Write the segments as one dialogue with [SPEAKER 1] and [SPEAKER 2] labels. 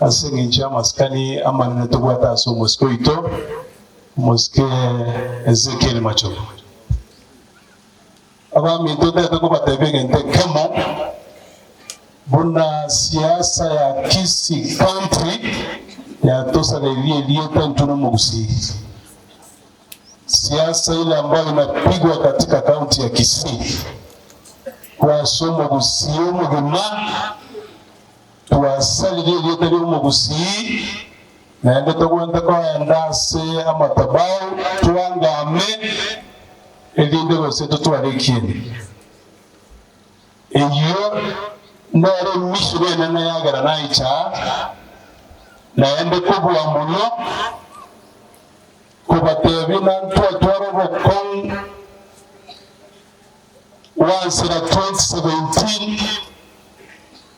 [SPEAKER 1] asengenja maskani amanene tugwata so moskoito moske Ezekiel macho aba minto tete ko batebenge nte kemo buna siasa ya Kisii country ya tosa lelie tantuno Omogusii. Siasa ile ambayo inapigwa katika kaunti ya Kisii kwa Omogusii mugima tuwasali ile tali Omogusii na ende togwenda kwa ndase amatabao tuangame elinde bose tuwarekine eyo nare mishwe na yagara naicha na ende kubwa muno kubatebi na twaro bokong once in 2017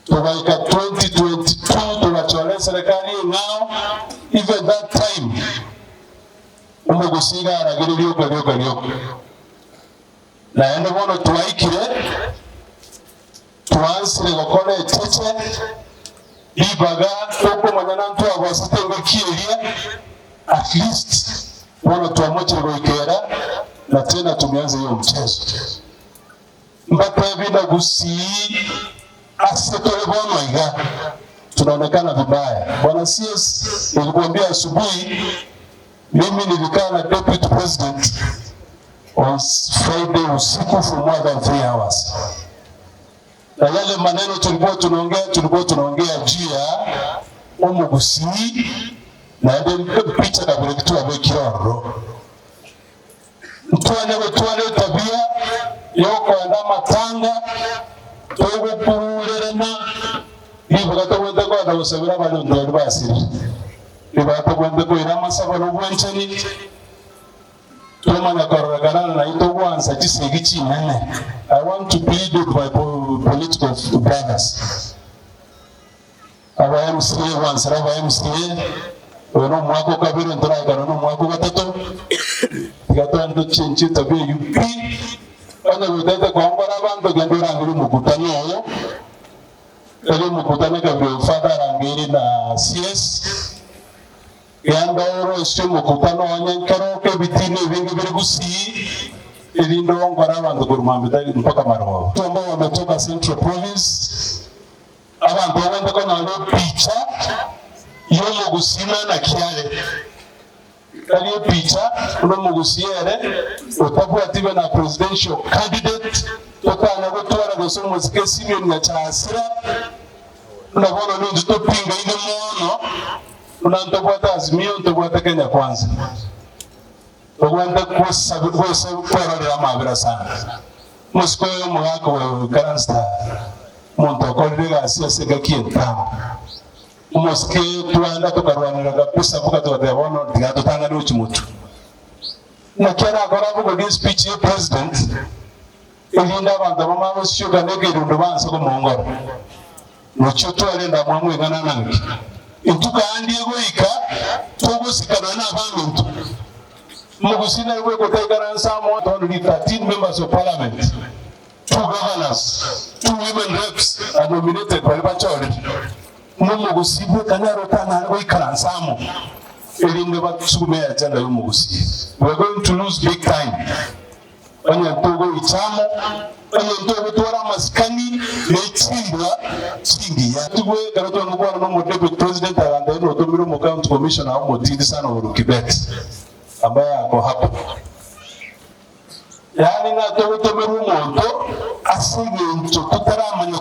[SPEAKER 1] tubaika 2022 tunachole serikali now even that time Omogusii aragiririyo kwa na ende bono tuwaikire tuansire gukora etete ibaga uko manyana ntu agwasitenga kieria at least bono tuamochire goikera na tena tumeanza hiyo mchezo mbata bila Gusii asitole bono iga tunaonekana vibaya. Bwana CS nilikwambia asubuhi mimi nilikaa na deputy president on Friday usiku for more than 3 hours. Na yale maneno tulikuwa tunaongea juu ya Omogusii na ndio picha kabla kitu abekiro. Tuane tabia yoko anda matanga togo kurerena ibagato wenda kwa na usabira balo ndo basiri. Ibagato wenda kwa ina masaba no bwenchani Tomana karagana na ito wansa chisegi nene. I want to plead with my political brothers. Aba MCA wansa aba MCA ono mwako kabiri ndraga no mwako gatatu gato ndo chinchi tabi UP ana wetete kwa ngora bantu gendura ngiri mukutano oyo ele mukutano kabiri father ngiri na CS yanda oro sio mukutano wanyankaro ke bitine vingi vile Gusii ilindo ngora abantu kurumambita mpaka Marwa ambao wametoka Central Province abantu wenda kwa na picha yo Omogusii na kiale kali picha Omogusii utakuwa tibe na presidential candidate tokana gutwara gosomo zikesi byo na chasira ndabona ndo topinga ile mono unantobota azimio ntobota Kenya kwanza ogwanda kusabu kwa mabira sana musko yo mwako wa karansta monto kollega siasa gakienta muske tuanda tukarwanira kapisa buka tuwabono tigato tanga n'ukimutu na kera akoravuga kuri speech ya president ilinda abantu bamabo shuga negerundo banse ko mongoro mucyo twalenda mwamwe ngana nangi intuka andi egoika togusikana n'abantu Omogusii na rwego taigana nsamo 13 members of parliament, 2 governors, 2 women reps are nominated by Bachori. Omogusii kanaro tana goika nsamo elinde batusume agenda y'Omogusii. We are going to lose big time. Anya togo ichamo anya togo twara maskani nechimbwa chingi ya tugwe karato ngwa no deputy president aranda no tomiro mo county commissioner au motindi sana urukibet ambaye ako hapo yani na togo tomiro monto asige ncho tutaramanya